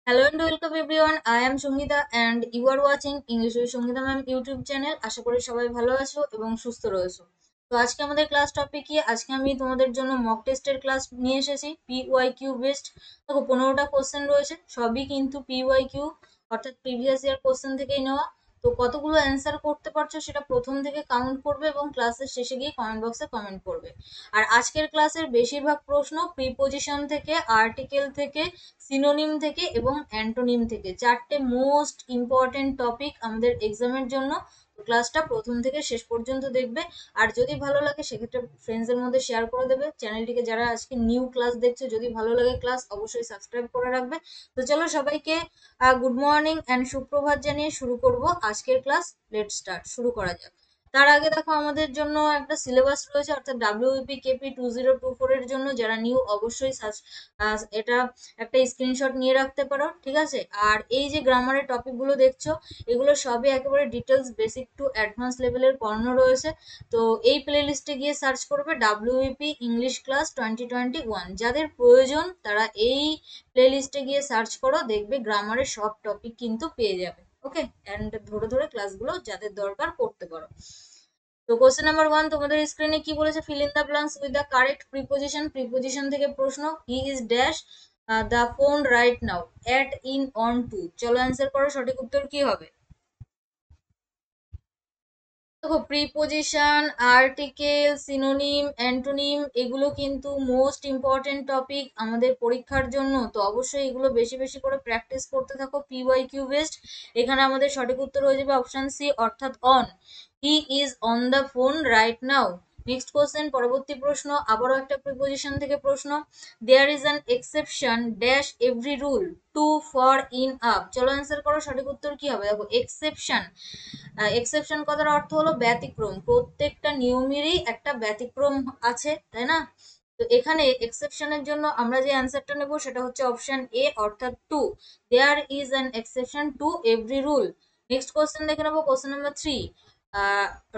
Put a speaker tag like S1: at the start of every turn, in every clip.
S1: Hello and welcome everyone. I am Sangita and you are watching English with Sangita ma'am YouTube channel. আশা করি সবাই ভালো আছো এবং সুস্থ রয়েছো। তো আজকে আমাদের ক্লাস টপিক কি? আজকে আমি তোমাদের জন্য মক টেস্টের ক্লাস নিয়ে এসেছি। PYQ based. দেখো 15টা কোশ্চেন রয়েছে, সবই কিন্তু PYQ অর্থাৎ প্রিভিয়াস ইয়ার কোশ্চেন থেকেই নেওয়া। তো কতগুলো অ্যান্সার করতে পারছো সেটা প্রথম থেকে কাউন্ট করবে এবং ক্লাসের শেষে গিয়ে কমেন্ট বক্সে কমেন্ট করবে। আর আজকের ক্লাসের বেশিরভাগ প্রশ্ন প্রিপোজিশন থেকে, আর্টিকেল থেকে, সিনোনিম থেকে এবং অ্যান্টোনিম থেকে, চারটে মোস্ট ইম্পর্টেন্ট টপিক আমাদের এক্সামের জন্য। তো ক্লাসটা প্রথম থেকে শেষ পর্যন্ত দেখবে। আর যদি ভালো লাগে সেক্ষেত্রে ফ্রেন্ডসদের মধ্যে শেয়ার করে দেবে। চ্যানেলটিকে যারা আজকে নিউ ক্লাস দেখছো, যদি ভালো লাগে ক্লাস অবশ্যই সাবস্ক্রাইব করে রাখবে। তো চলো সবাইকে গুড মর্নিং অ্যান্ড সুপ্রভাত জানিয়ে শুরু করব আজকের ক্লাস। লেট স্টার্ট, শুরু করা যাক। তার আগে দেখো আমাদের জন্য একটা সিলেবাস রয়েছে, অর্থাৎ WEP KP 2024 এর জন্য যারা নিউ অবশ্যই এটা একটা স্ক্রিনশট নিয়ে রাখতে পারো, ঠিক আছে? আর এই যে গ্রামারের টপিকগুলো দেখছো, এগুলো সবই একেবারে ডিটেলস বেসিক টু অ্যাডভান্স লেভেলের পড়ানো রয়েছে। তো এই প্লে লিস্টে গিয়ে সার্চ করবে WEP ইংলিশ ক্লাস 2021। যাদের প্রয়োজন তারা এই প্লে লিস্টে গিয়ে সার্চ করো, দেখবে গ্রামারের সব টপিক কিন্তু পেয়ে যাবে। ওকে, অ্যান্ড ধরে ধরে ক্লাসগুলো যাদের দরকার করতে পারো। তো কোশ্চেন নাম্বার 1 তোমাদের স্ক্রিনে কি বলেছে? Fill in the blanks with the correct preposition. Preposition থেকে প্রশ্ন। He is dash the phone right now at in on to. চলো অ্যান্সার করো, সঠিক উত্তর কি হবে? দেখো, প্রিপোজিশন, আর্টিকেল, সিনোনিম, অ্যান্টোনিম এগুলো কিন্তু মোস্ট ইম্পর্টেন্ট টপিক আমাদের পরীক্ষার জন্য। তো অবশ্যই এগুলো বেশি বেশি করে প্র্যাকটিস করতে থাকো। PYQ based. এখানে আমাদের সঠিক উত্তর হয়ে যাবে অপশন সি অর্থাৎ on. He is on the phone right now. Next question, পরবর্তী প্রশ্ন, আবারও একটা প্রিপোজিশন থেকে প্রশ্ন। There is an exception dash every rule to for in up. চলো অ্যান্সার করো, সঠিক উত্তর কি হবে? দেখো, এক্সেপশন, এক্সেপশন কথার অর্থ হলো ব্যতিক্রম। প্রত্যেকটা নিয়মেরই একটা ব্যতিক্রম আছে, তাই না? তো এখানে এক্সেপশনের জন্য আমরা যে অ্যান্সারটা নেব সেটা হচ্ছে অপশন এ অর্থাৎ to. There is an exception to every rule. Next question দেখে নেবো, question number 3।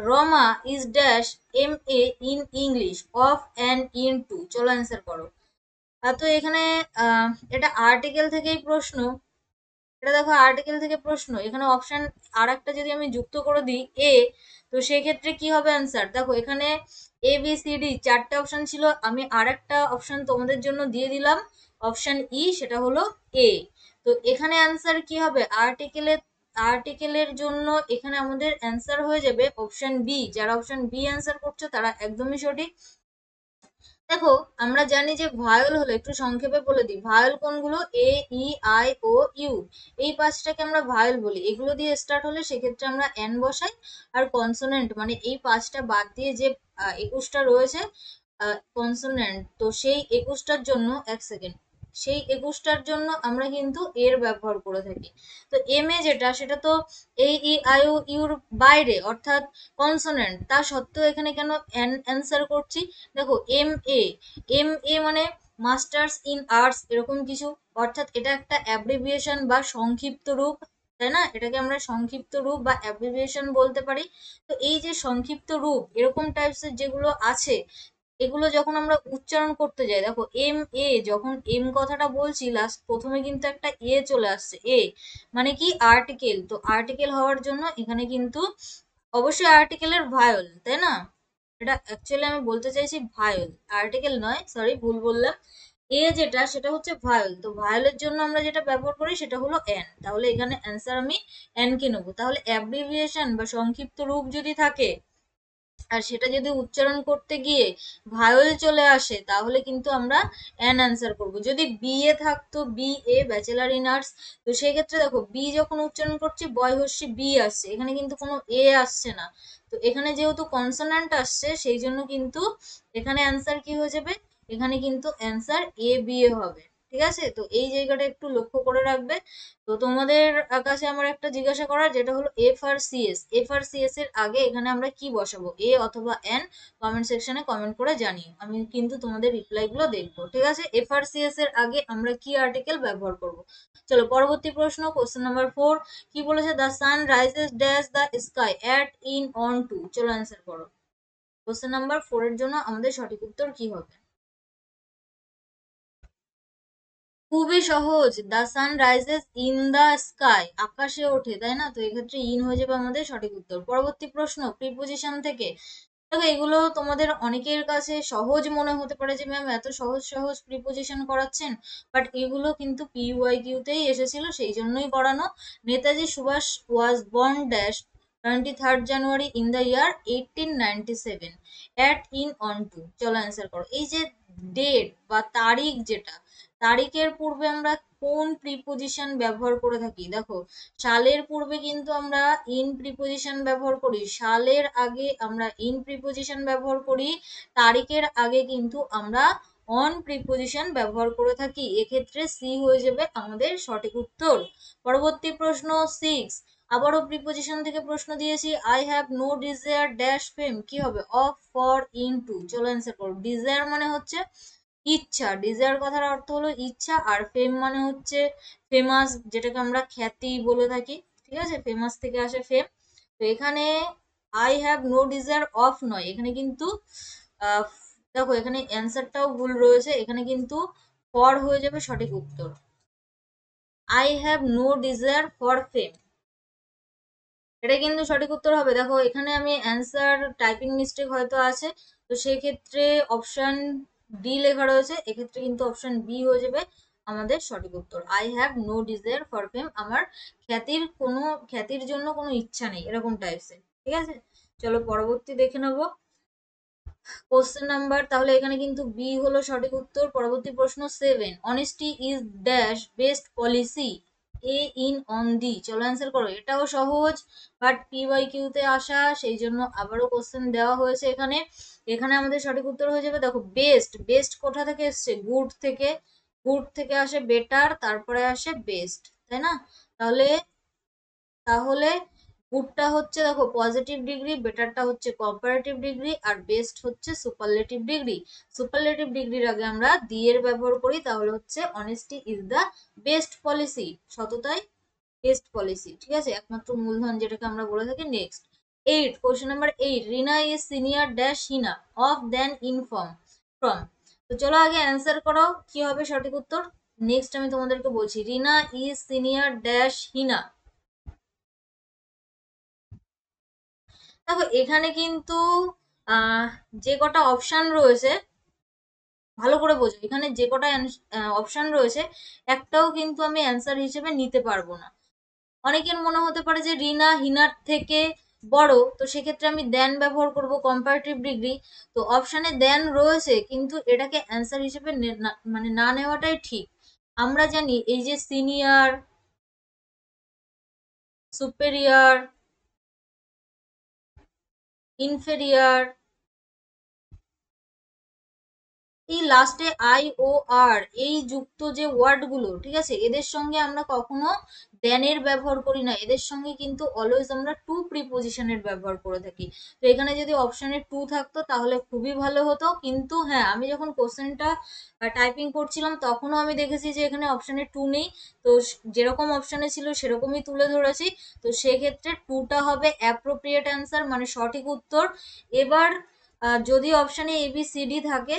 S1: Rama is dash MA in English of and in to. চলো অ্যান্সার করো। তো এখানে এটা আর্টিকেল থেকেই প্রশ্ন। এটা দেখো আর্টিকেল থেকে প্রশ্ন, এখানে অপশন আর একটা যদি আমি যুক্ত করে দিই এ, তো সেক্ষেত্রে কি হবে অ্যান্সার? দেখো এখানে ABCD চারটে অপশন ছিল, আমি আর একটা অপশন তোমাদের জন্য দিয়ে দিলাম, অপশন ই, সেটা হলো এ। তো এখানে অ্যান্সার কি হবে? আর্টিকেলের জন্য এখানে আমাদের অ্যান্সার হয়ে যাবে অপশন বি। যারা অপশন বি অ্যান্সার করছো তারা একদমই সঠিক। দেখো, আমরা জানি যে ভায়োল হলো, একটু সংক্ষেপে বলে দিই ভায়োল কোনগুলো, A E I O U। এই পাঁচটাকে আমরা ভায়োল বলি। এগুলো দিয়ে স্টার্ট হলে সেক্ষেত্রে আমরা এন বসাই। আর কনসোনেন্ট মানে এই পাঁচটা বাদ দিয়ে যে 21টা রয়েছে কনসোনেন্ট, তো সেই 21টার জন্য, এক সেকেন্ড, সেই 21টার জন্য আমরা কিন্তু এর ব্যবহার করে থাকি। তো এম এ যেটা, সেটা তো AE I O U র বাইরে অর্থাৎ কনসোনেন্ট, তা সত্ত্বেও এখানে কেন এন অ্যান্সার করছি? দেখো, এম এ মানে মাস্টার্স ইন আর্টস, এরকম কিছু। অর্থাৎ এটা একটা অ্যাব্রিভিয়েশন বা সংক্ষিপ্ত রূপ, তাই না? এটাকে আমরা সংক্ষিপ্ত রূপ বা অ্যাব্রিভিয়েশন বলতে পারি। তো এই যে সংক্ষিপ্ত রূপ এরকম টাইপসের যেগুলো আছে, এগুলো যখন আমরা উচ্চারণ করতে যাই, দেখো MA, যখন এম কথাটা বলছি লাস্ট প্রথমে কিন্তু একটা এ চলে আসছে। এ মানে কি? আর্টিকেল। তো আর্টিকেল হওয়ার জন্য এখানে কিন্তু অবশ্যই আর্টিকেলের ভায়োল, তাই না? এটা অ্যাকচুয়ালি আমি বলতে চাইছি ভায়োল, আর্টিকেল নয়, সরি ভুল বললাম। এ যেটা সেটা হচ্ছে ভায়োল। তো ভায়োলের জন্য আমরা যেটা ব্যবহার করি সেটা হলো এন। তাহলে এখানে অ্যান্সার আমি এন কে নেবো। তাহলে অ্যাব্রিভিয়েশন বা সংক্ষিপ্ত রূপ যদি থাকে আর সেটা যদি উচ্চারণ করতে গিয়ে ভায়োল চলে আসে, তাহলে কিন্তু আমরা অ্যান অ্যান্সার করব। যদি BA থাকতো, BA ব্যাচেলার ইন আর্টস, তো সেই ক্ষেত্রে দেখো বি যখন উচ্চারণ করছি বয় হস্যি বি আসছে, এখানে কিন্তু কোনো এ আসছে না। তো এখানে যেহেতু কনসোন্যান্ট আসছে সেই জন্য কিন্তু এখানে অ্যান্সার কি হয়ে যাবে? এখানে কিন্তু অ্যান্সার ABA হবে। ঠিক আছে, তো এই জায়গাটা একটু লক্ষ্য করে রাখবে। তো তোমাদের কাছে আমার একটা জিজ্ঞাসা করার, যেটা হলো এফ আর সি এস এর আগে এখানে আমরা কি বসাবো, এ অথবা এন? কমেন্ট সেকশনে কমেন্ট করে জানিও, আমি কিন্তু তোমাদের রিপ্লাই গুলো দেখবো। ঠিক আছে, এফ আর সি এস এর আগে আমরা কি আর্টিকেল ব্যবহার করব? চলো পরবর্তী প্রশ্ন, কোশ্চেন নাম্বার 4। কি বলেছে? The sun rises dash the sky at in on to. চলো অ্যান্সার করো। কোশ্চেন নাম্বার 4 এর জন্য আমাদের সঠিক উত্তর কি হবে? খুবই সহজ, the sun rises in the sky, আকাশে ওঠে, তাই না? তো এক্ষেত্রে ইন হয়ে যাবে আমাদের সঠিক উত্তর। পরবর্তী প্রশ্ন প্রিপোজিশন থেকে। দেখো এগুলো তোমাদের অনেকের কাছে সহজ মনে হতে পারে যে ম্যাম এত সহজ সহজ প্রিপোজিশন করাচ্ছেন, বাট এগুলো কিন্তু পিওয়াই কিউতেই এসেছিল, সেই জন্যই করানো। Netaji Subhash was born dash 23rd January in the year 1897 at in on to. চলো অ্যান্সার করো। এই যে ডেট বা তারিখ, যেটা তারিখের পূর্বে আমরা কোন প্রিপোজিশন ব্যবহার করে থাকি? দেখো সালের পূর্বে কিন্তু আমরা ইন প্রিপোজিশন ব্যবহার করি, সালের আগে আমরা ইন প্রিপোজিশন ব্যবহার করি, তারিখের আগে কিন্তু আমরা অন প্রিপোজিশন ব্যবহার করে থাকি। এক্ষেত্রে সি হয়ে যাবে আমাদের সঠিক উত্তর। পরবর্তী প্রশ্ন 6। আবারও প্রিপোজিশন থেকে প্রশ্ন দিয়েছি। I have no desire dash fame, কি হবে? Of, for, into. চলো অ্যান্সার করো। ডিজায়ার মানে হচ্ছে ইচ্ছা, ডিজায়ার কথার অর্থ হলো ইচ্ছা, আর ফেম মানে হচ্ছে ফেমাস, যেটাকে আমরা খ্যাতি বলে থাকি। ঠিক আছে, ফেমাস থেকে আসে ফেম। তো এখানে I have no desire of নয়, এখানে কিন্তু আহ, দেখো এখানে অ্যান্সারটাও ভুল রয়েছে, এখানে কিন্তু ফর হয়ে যাবে সঠিক উত্তর। I have no desire for fame, এটা কিন্তু সঠিক উত্তর হবে। দেখো এখানে আমি অ্যান্সার টাইপিং মিস্টেক হয়তো আছে, তো সেক্ষেত্রে অপশন ডি লেখা রয়েছে, এক্ষেত্রে কিন্তু অপশন বি হয়ে যাবে আমাদের সঠিক উত্তর। I have no desire for fame, আমার খ্যাতির জন্য কোনো ইচ্ছা নেই, এরকম টাইপসের। ঠিক আছে, চলো পরবর্তী দেখে নেবো। কোশ্চেন নাম্বার, তাহলে এখানে কিন্তু বি হলো সঠিক উত্তর। পরবর্তী প্রশ্ন 7। Honesty is dash best policy, A in on the. চলো অ্যান্সার করো। এটাও সহজ, বাট পি ওয়াই কিউ তে আসা, সেই জন্য আবারও কোশ্চেন দেওয়া হয়েছে এখানে। এখানে আমাদের সঠিক উত্তর হয়ে যাবে, দেখো বেস্ট, বেস্ট কোথা থেকে এসছে? গুড থেকে, গুড থেকে আসে বেটার, তারপরে আসে বেস্ট, তাই না? তাহলে তাহলে গুডটা হচ্ছে দেখো পজিটিভ ডিগ্রি, বেটারটা হচ্ছে কম্পারেটিভ ডিগ্রি, আর বেস্ট হচ্ছে সুপারলেটিভ ডিগ্রি। সুপারলেটিভ ডিগ্রির আগে আমরা দি এর ব্যবহার করি, তাহলে হচ্ছে honesty is the best policy, সততাই বেস্ট পলিসি। ঠিক আছে, একমাত্র মূলধন যেটাকে আমরা বলে থাকি। Next 8, question number 8। Reena is senior dash Heena of then inform from. তো চলো আগে অ্যান্সার করো, কি হবে সঠিক উত্তর। নেক্সট আমি তোমাদেরকে বলছি, রিনা ইজ সিনিয়র ড্যাশ হিনা। দেখো এখানে কিন্তু আহ যে কটা অপশন রয়েছে, ভালো করে বোঝো, এখানে যে কটা অপশন রয়েছে একটাও কিন্তু আমি অ্যান্সার হিসেবে নিতে পারবো না। অনেকের মনে হতে পারে যে রিনা হিনার থেকে বড়, তো সেক্ষেত্রে আমি দেন ব্যবহার করব, কম্পারেটিভ ডিগ্রি। তো অপশনে দেন রয়েছে, কিন্তু এটাকে অ্যান্সার হিসেবে মানে না নেওয়াটাই ঠিক। আমরা জানি এই যে সিনিয়র, সুপেরিয়র, ইনফেরিয়র, এই লাস্টে আই ও আর এই যুক্ত যে ওয়ার্ড গুলো, ঠিক আছে, এদের সঙ্গে আমরা কখনো দেনের ব্যবহার করি না, এদের সঙ্গে কিন্তু অলওয়েজ আমরা টু প্রিপোজিশনের ব্যবহার করে থাকি। তো এখানে যদি অপশনে টু থাকতো তাহলে খুবই ভালো হতো, কিন্তু হ্যাঁ আমি যখন কোশ্চেনটা টাইপিং করছিলাম তখনও আমি দেখেছি যে এখানে অপশনে টু নেই। তো যেরকম অপশনে ছিল সেরকমই তুলে ধরেছি। তো সেক্ষেত্রে টুটা হবে অ্যাপ্রোপ্রিয়েট অ্যান্সার, মানে সঠিক উত্তর। এবার যদি অপশনে এ বি সি ডি থাকে,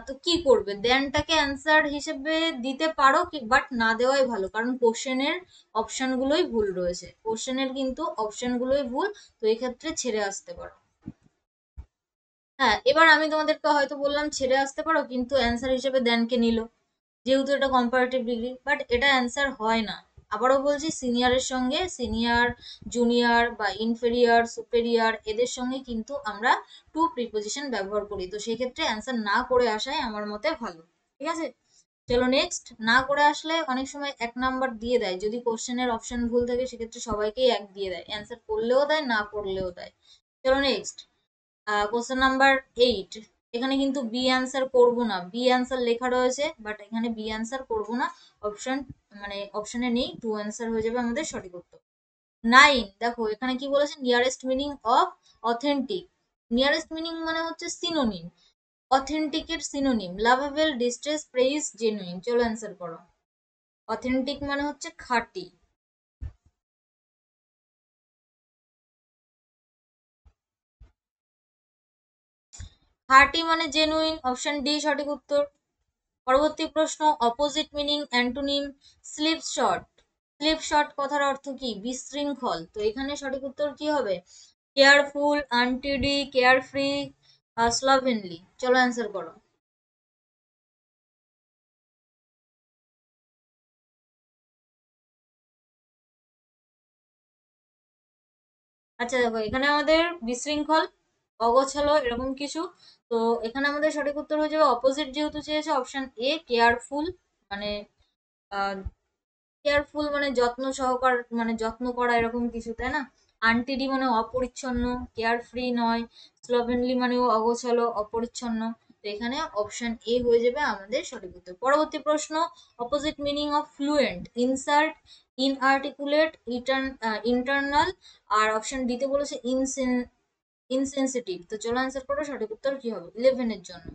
S1: তো কি করবে? দেনটাকে অ্যান্সার হিসেবে দিতে পারো কি, বাট না দেওয়াই ভালো, কারণ কোশ্চেনের অপশনগুলোই ভুল রয়েছে, কোশ্চেনের কিন্তু অপশনগুলোই ভুল। তো এক্ষেত্রে ছেড়ে আসতে পারো। হ্যাঁ, এবার আমি তোমাদেরকে হয়তো বললাম ছেড়ে আসতে পারো, কিন্তু অ্যান্সার হিসেবে দেনকে নিল, যেহেতু এটা কম্পারেটিভ ডিগ্রি, বাট এটা অ্যান্সার হয় না। আবারও বলছি, সিনিয়রের সঙ্গে সিনিয়র, জুনিয়র বা ইনফেরিয়র, সুপেরিয়র, এদের সঙ্গে কিন্তু আমরা টু প্রিপোজিশন ব্যবহার করি। তো সেক্ষেত্রে অ্যান্সার না করে আসাই আমার মতে ভালো। ঠিক আছে, চলো নেক্সট। না করে আসলে অনেক সময় 1 নাম্বার দিয়ে দেয়, যদি কোশ্চেনের অপশন ভুল থাকে সেক্ষেত্রে সবাইকেই 1 দিয়ে দেয়, অ্যান্সার করলেও দেয়, না করলেও দেয়। চলো নেক্সট, কোশ্চেন নাম্বার 8। এখানে কিন্তু বি অ্যান্সার করব না, বি অ্যান্সার লেখা রয়েছে, বাট এখানে বি অ্যান্সার করব না। অপশন মানে অপশনে নেই, টু অ্যান্সার হয়ে যাবে আমাদের সঠিক উত্তর। 9, দেখো এখানে কি বলেছে, nearest meaning of authentic. Nearest meaning মানে হচ্ছে সিনোনিম, অথেন্টিকের synonym lovable, distress, praise, genuine. চলো অ্যান্সার করো। অথেন্টিক মানে হচ্ছে খাঁটি, খাঁটি মানে জেনুইন, অপশন ডি সঠিক উত্তর। পরবর্তী প্রশ্ন, opposite meaning antonym, slip short. Slip short কথার অর্থ কি? বিশৃঙ্খল। তো এখানে সঠিক উত্তর কি হবে? Careful, untidy, carefree, slovenly. চলো অ্যান্সার করো। আচ্ছা দেখো, এখানে আমাদের বিশৃঙ্খল, অগোছালো এরকম কিছু। তো এখানে আমাদের সঠিক উত্তর হয়ে যাবে অপোজিট, যেহেতু চেয়েছে অপশন এ কেয়ারফুল। মানে কেয়ারফুল মানে যত্ন সহকার, মানে যত্ন করা এরকম কিছু, তাই না? আনটিডি মানে অপরিচ্ছন্ন, কেয়ার ফ্রি নয়। স্লোভেনলি মানেও অগোছালো, অপরিচ্ছন্ন। তো এখানে অপশন এ হয়ে যাবে আমাদের সঠিক উত্তর। পরবর্তী প্রশ্ন, opposite meaning of fluent, insert, inarticulate, internal. আর অপশন ডিতে বলেছে ইনসেনসিটিভ। তো চলো অ্যান্সার করো, সঠিক উত্তর কি হবে 11 এর জন্য?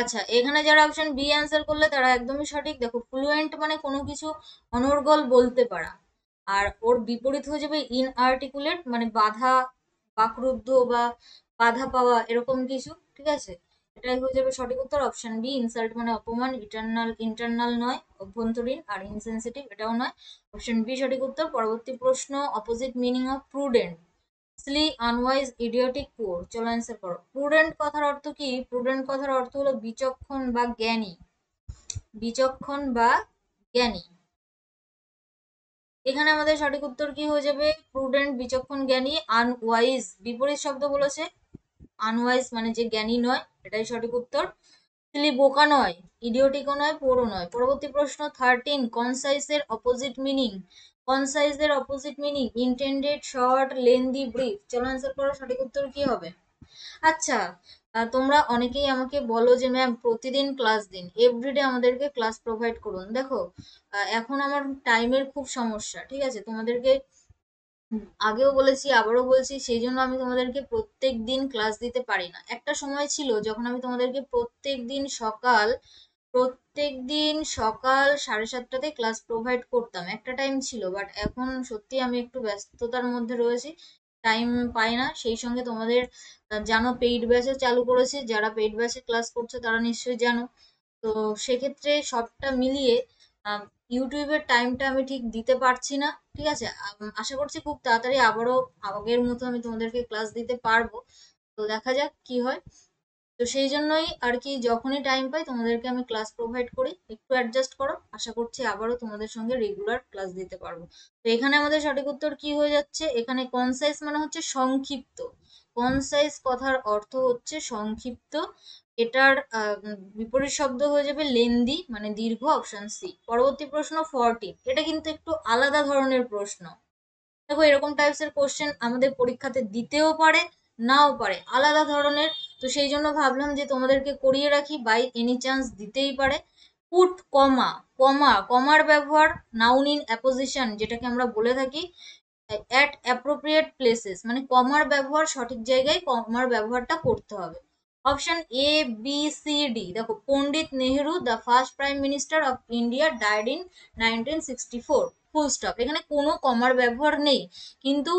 S1: আচ্ছা, এখানে যারা অপশন বি অ্যান্সার করলে তারা একদমই সঠিক। দেখো, ফ্লুয়েন্ট মানে কোনো কিছু অনর্গল বলতে পারা। আর ওর বিপরীত হয়ে যাবে ইনআর্টিকুলেট, মানে বাধা, বাকরুদ্ধ বা বাধা পাওয়া এরকম কিছু। ঠিক আছে, এটাই হয়ে যাবে সঠিক উত্তর অপশন বি। ইনসাল্ট মানে অপমান, ইন্টারনাল, ইন্টারনাল নয় অভ্যন্তরীণ, আর ইনসেনসিটিভ এটাও নয়। অপশন বি সঠিক উত্তর। পরবর্তী প্রশ্ন, opposite meaning of prudent, silly, unwise, idiotic, poor. চলো অ্যান্সার করো। প্রুডেন্ট কথার অর্থ কি? প্রুডেন্ট কথার অর্থ হলো বিচক্ষণ বা জ্ঞানী, বিচক্ষণ বা জ্ঞানী। এখানে আমাদের সঠিক উত্তর কি হয়ে যাবে? প্রুডেন্ট, বিচক্ষণ, জ্ঞানী। আনওয়াইজ বিপরীত শব্দ বলেছে, আনওয়াইজ মানে যে জ্ঞানী নয়, এটাই সঠিক উত্তর। সিলি বোকা নয়, ইডিওটিকও নয়, পোরও নয়। পরবর্তী প্রশ্ন 13, কনসাইজের অপোজিট মিনিং। কনসাইজের opposite meaning, intended, short, lengthy, brief. চলো অ্যান্সার করো, সঠিক উত্তর কি হবে? আচ্ছা, তোমরা অনেকেই আমাকে বলো যে ম্যাম প্রতিদিন ক্লাস দিন, এভরিডে আমাদেরকে ক্লাস প্রোভাইড করুন। দেখো, এখন আমার টাইমের খুব সমস্যা, ঠিক আছে? তোমাদেরকে আগেও বলেছি, আবারও বলছি, সেই জন্য আমি তোমাদেরকে প্রত্যেক দিন ক্লাস দিতে পারি না। একটা সময় ছিল যখন আমি তোমাদেরকে প্রত্যেক দিন সকাল 7:30টাতে ক্লাস প্রোভাইড করতাম, একটা টাইম ছিল। বাট এখন সত্যি আমি একটু ব্যস্ততার মধ্যে রয়েছি, টাইম পাই না। সেই সঙ্গে তোমাদের জানো পেইড ব্যাচও চালু করেছি, যারা পেইড ব্যাচে ক্লাস করছে তারা নিশ্চয়ই জানো। তো সেক্ষেত্রে সবটা মিলিয়ে ইউটিউবের টাইমটা আমি ঠিক দিতে পারছি না। ঠিক আছে, আশা করছি খুব তাড়াতাড়ি আবারও আগের মতো আমি তোমাদেরকে ক্লাস দিতে পারবো। তো দেখা যাক কি হয়। তো সেই জন্যই আর কি, যখনই টাইম পাই তোমাদেরকে আমি ক্লাস প্রোভাইড করি। একটু অ্যাডজাস্ট করো, আশা করছি আবারও তোমাদের সঙ্গে রেগুলার ক্লাস দিতে পারবো। তো এখানে আমাদের সঠিক উত্তর কি হয়ে যাচ্ছে? এখানে কনসাইজ মানে হচ্ছে সংক্ষিপ্ত। কনসাইজ কথার অর্থ হচ্ছে সংক্ষিপ্ত। এটার বিপরীত শব্দ হয়ে যাবে লেন্দি, মানে দীর্ঘ। Option C. পরবর্তী প্রশ্ন 14, এটা কিন্তু একটু আলাদা ধরনের প্রশ্ন। দেখো, এরকম টাইপস এর কোশ্চেন আমাদের পরীক্ষাতে দিতেও পারে, নাও পারে, আলাদা ধরনের। তো সেই জন্য ভাবলাম যে তোমাদেরকে করিয়ে রাখি, বাই এনি চান্স দিতেই পারে। পুট কমা, কমার ব্যবহার, নাউন ইন অ্যাপোজিশন যেটাকে আমরা বলে থাকি, অ্যাট অ্যাপ্রোপ্রিয়েট প্লেসেস, মানে কমার ব্যবহার সঠিক জায়গায় কমার ব্যবহারটা করতে হবে। Option A, B, C, D. দেখো, Pandit Nehru the first prime minister of India died in 1964, full stop. এখানে কোনো কমার ব্যবহার নেই, কিন্তু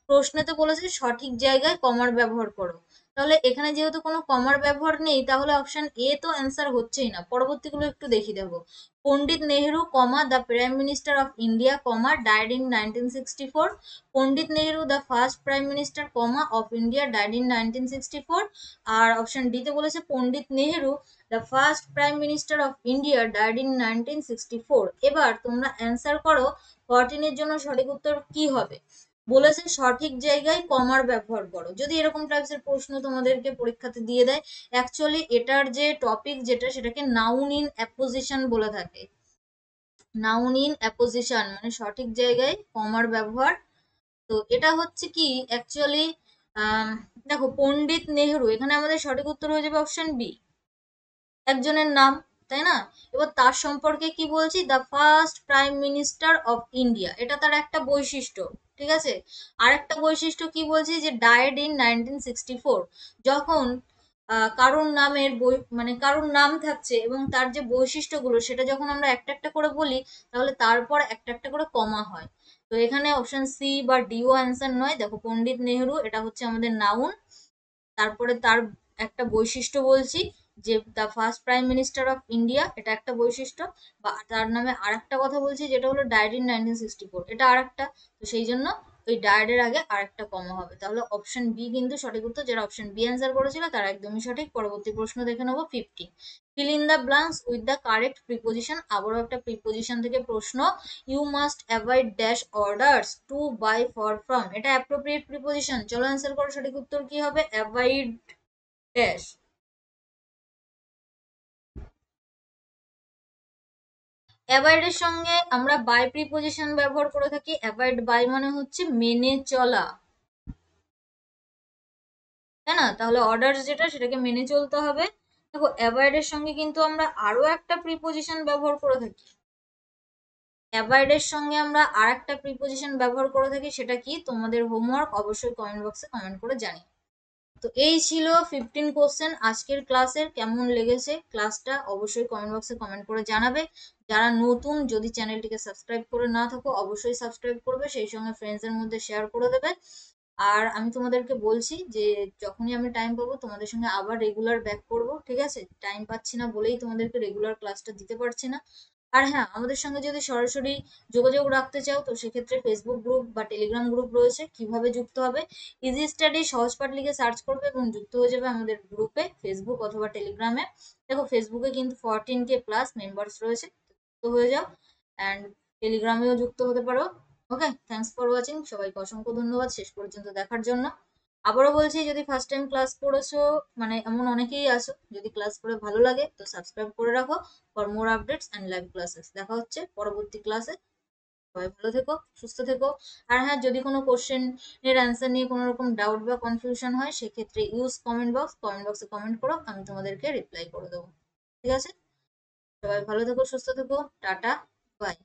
S1: প্রশ্নেতে বলেছে সঠিক জায়গায় কমার ব্যবহার করো। তাহলে এখানে যেহেতু কোনো কমার ব্যবহার নেই, তাহলে অপশন এ তো অ্যান্সার হচ্ছেই না। পরবর্তীগুলো একটু দেখি। দেখো, Pandit Nehru comma the prime minister of India comma died in 1964, Pandit Nehru the first prime minister comma of India died in 1964। আর অপশন ডি তে বলেছে Pandit Nehru the first prime minister of India died in 1964। এবার তোমরা অ্যান্সার করো 14 এর জন্য সঠিক উত্তর কি হবে? বলেছে সঠিক জায়গায় কমার ব্যবহার করো। যদি এরকম টাইপস এর প্রশ্ন তোমাদেরকে পরীক্ষাতে দিয়ে দেয়, অ্যাকচুয়ালি এটার যে টপিক যেটা, সেটাকে নাউন ইন অ্যাপোজিশন বলে থাকে। নাউন ইন অ্যাপোজিশন মানে সঠিক জায়গায় কমার ব্যবহার। তো এটা হচ্ছে কি অ্যাকচুয়ালি, দেখো, পণ্ডিত নেহেরু, এখানে আমাদের সঠিক উত্তর হয়ে যাবে অপশন বি, একজনের নাম, তাই না? এবার তার সম্পর্কে কি বলছি, the first prime minister of India, এটা তার একটা বৈশিষ্ট্য। ঠিক আছে, আর একটা বৈশিষ্ট্য কি বলছি, যে ডায়েড ইন 1964। যখন কারুর নামের মানে কারুর নাম থাকছে এবং তার যে বৈশিষ্ট্যগুলো, সেটা যখন আমরা একটা একটা করে বলি, তাহলে তারপর একটা একটা করে কমা হয়। তো এখানে অপশন সি বা ডিও অ্যান্সার নয়। দেখো পণ্ডিত নেহেরু এটা হচ্ছে আমাদের নাউন, তারপরে তার একটা বৈশিষ্ট্য বলছি যে the first prime minister of India, এটা একটা বৈশিষ্ট্য। বা তার নামে আরেকটা কথা বলছি যেটা হলো ডায়েড ইন 1964, এটা আরেকটা। তো সেই জন্য ওই ডায়েডের আগে আরেকটা কমা হবে। তাহলে অপশন বি কিন্তু সঠিক উত্তর। যারা অপশন বি অ্যান্সার করেছিল তারা একদমই সঠিক। পরবর্তী প্রশ্ন দেখে নেবো 50। Fill in the blanks with the correct preposition. আবারও একটা প্রিপোজিশন থেকে প্রশ্ন। You must avoid dash orders to by for from, এটা অ্যাপ্রোপ্রিয়েট প্রিপোজিশন। চলো অ্যান্সার করো, সঠিক উত্তর কি হবে? Avoid dash. অ্যাভয়েডের সঙ্গে আমরা বাই প্রিপোজিশন ব্যবহার করে থাকি। অ্যাভয়েড বাই মানে হচ্ছে মেনে চলা, তাই না? তাহলে অর্ডার যেটা সেটাকে মেনে চলতে হবে। দেখো অ্যাভয়েডের সঙ্গে কিন্তু আমরা আরো একটা প্রিপোজিশন ব্যবহার করে থাকি। অ্যাভয়েডের সঙ্গে আমরা আর একটা প্রিপোজিশন ব্যবহার করে থাকি, সেটা কি? তোমাদের হোমওয়ার্ক, অবশ্যই কমেন্ট বক্সে কমেন্ট করে জানিও। তো এই ছিল 15 কোশ্চেন আজকের ক্লাসের। কেমন লেগেছে ক্লাসটা অবশ্যই কমেন্ট বক্সে কমেন্ট করে জানাবে। যারা নতুন, যদি চ্যানেলটিকে সাবস্ক্রাইব করে না থাকো অবশ্যই সাবস্ক্রাইব করবে, সেই সঙ্গে ফ্রেন্ডসদের মধ্যে শেয়ার করে দেবে। আর আমি তোমাদেরকে বলছি যে যখনই আমি টাইম পাবো তোমাদের সঙ্গে আবার রেগুলার ব্যাক করবো, ঠিক আছে? টাইম পাচ্ছি না বলেই তোমাদেরকে রেগুলার ক্লাসটা দিতে পারছি না। আর হ্যাঁ, আমাদের সঙ্গে যদি সরাসরি যোগাযোগ রাখতে চাও তো সেক্ষেত্রে ফেসবুক গ্রুপ বা টেলিগ্রাম গ্রুপ রয়েছে। কিভাবে যুক্ত হবে? ইজি স্টাডি সহজপাঠ লিখে সার্চ করবে এবং যুক্ত হয়ে যাবে আমাদের গ্রুপে, ফেসবুক অথবা টেলিগ্রামে। দেখো ফেসবুকে কিন্তু 14K প্লাস মেম্বার্স রয়েছে, যুক্ত হয়ে যাও। অ্যান্ড টেলিগ্রামেও যুক্ত হতে পারো। ওকে, থ্যাংকস ফর ওয়াচিং। সবাইকে অসংখ্য ধন্যবাদ শেষ পর্যন্ত দেখার জন্য। আবারও বলছি, যদি ফার্স্ট টাইম ক্লাস করেছো, মানে এমন অনেকেই আছো, যদি ক্লাস করে ভালো লাগে তো সাবস্ক্রাইব করে রাখো for more updates and live classes. দেখা হচ্ছে পরবর্তী ক্লাসে। সবাই ভালো থেকো, সুস্থ থেকো। আর হ্যাঁ, যদি কোনো কোশ্চেন এর অ্যান্সার নিয়ে কোনো রকম ডাউট বা কনফিউশন হয় সেক্ষেত্রে ইউজ কমেন্ট বক্স, কমেন্ট বক্সে কমেন্ট করো, আমি তোমাদেরকে রিপ্লাই করে দেবো। ঠিক আছে? সবাই ভালো থেকো, সুস্থ থেকো, টাটা, বাই।